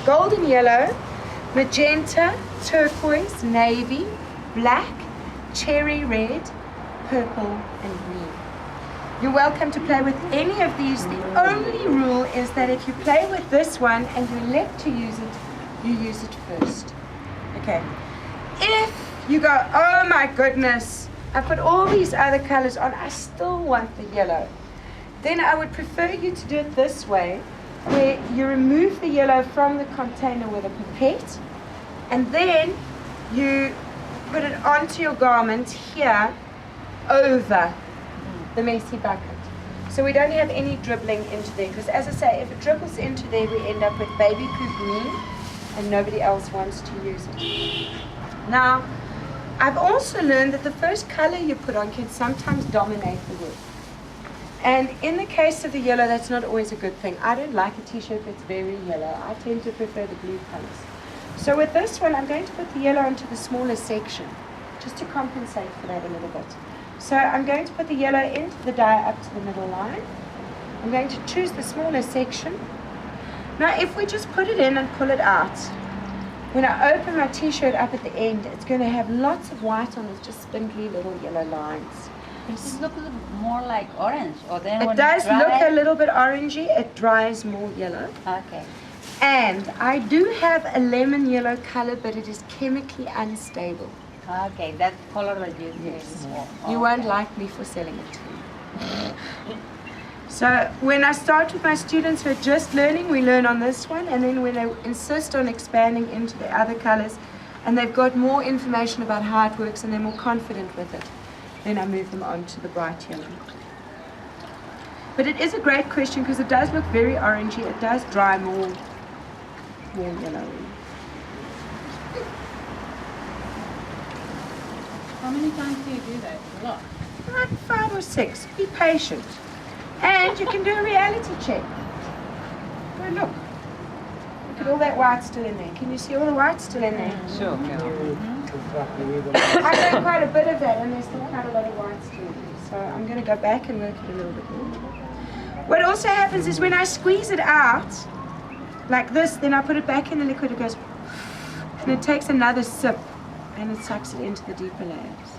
golden yellow, magenta, turquoise, navy, black, cherry red, purple, and green. You're welcome to play with any of these. The only rule is that if you play with this one and you elect to use it, you use it first. Okay. If you go, oh my goodness, I put all these other colors on, I still want the yellow, then I would prefer you to do it this way, where you remove the yellow from the container with a pipette, and then you put it onto your garment here over the messy bucket. So we don't have any dribbling into there, because as I say, if it dribbles into there, we end up with baby poo green, and nobody else wants to use it. Now, I've also learned that the first color you put on can sometimes dominate the work. And in the case of the yellow, that's not always a good thing. I don't like a t-shirt that's very yellow. I tend to prefer the blue colors. So with this one, I'm going to put the yellow into the smaller section, just to compensate for that a little bit. So I'm going to put the yellow into the dye up to the middle line. I'm going to choose the smaller section. Now if we just put it in and pull it out, when I open my t-shirt up at the end, it's going to have lots of white on it, just spindly little yellow lines. Does it look a little more like orange? Or then It when does dry, look a little bit orangey. It dries more yellow. Okay. And I do have a lemon yellow color, but it is chemically unstable. Okay, that color that you Yes. more. You won't like me for selling it to you. So when I start with my students who are just learning, we learn on this one, and then when they insist on expanding into the other colors and they've got more information about how it works and they're more confident with it, then I move them on to the bright yellow. But it is a great question because it does look very orangey. It does dry more yellowy. How many times do you do that? A lot. Like 5 or 6. Be patient. And you can do a reality check. Go look. Look at all that white still in there. Can you see all the white still in there? Sure. I've done quite a bit of that and there's still quite a lot of white still in there. So I'm going to go back and work it a little bit more. What also happens is when I squeeze it out, like this, then I put it back in the liquid, it goes, and it takes another sip and it sucks it into the deeper layers.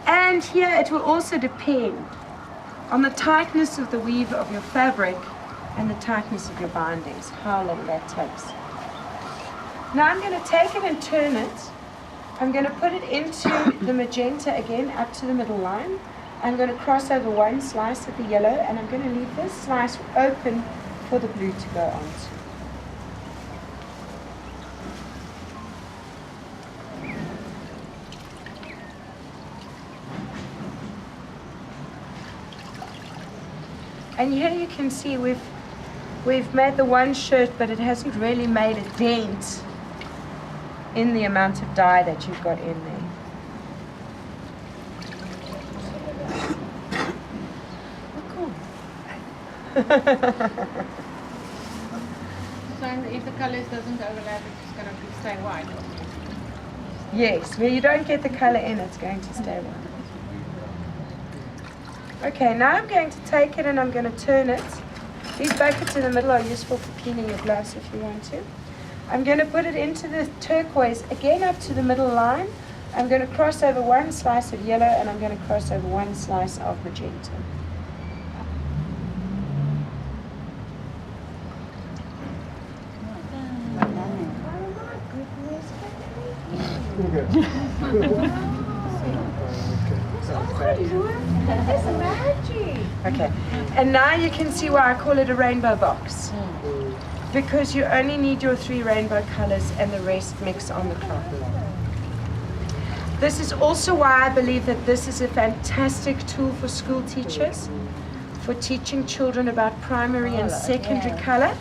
And here it will also depend on the tightness of the weave of your fabric and the tightness of your bindings, how long that takes. Now I'm going to take it and turn it. I'm going to put it into the magenta again up to the middle line. I'm going to cross over one slice of the yellow and I'm going to leave this slice open for the blue to go onto. And here you can see we've made the one shirt, but it hasn't really made a dent in the amount of dye that you've got in there. So if the colors doesn't overlap, it's just going to stay white. Yes, where you don't get the color in, it's going to stay white. Okay, now I'm going to take it and I'm going to turn it. These buckets in the middle are useful for cleaning your gloves if you want to. I'm going to put it into the turquoise, again up to the middle line. I'm going to cross over one slice of yellow and I'm going to cross over one slice of magenta. Okay, and now you can see why I call it a rainbow box. Because you only need your 3 rainbow colors and the rest mix on the cloth. This is also why I believe that this is a fantastic tool for school teachers, for teaching children about primary and secondary color,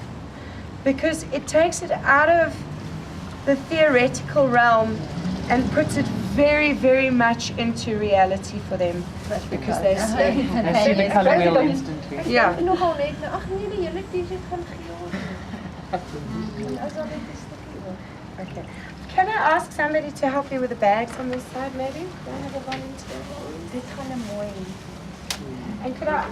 because it takes it out of the theoretical realm and puts it very, very much into reality for them, because they see the color wheel instantly. Yeah. Okay. Can I ask somebody to help me with the bags on this side, maybe? Do I have a volunteer? And could I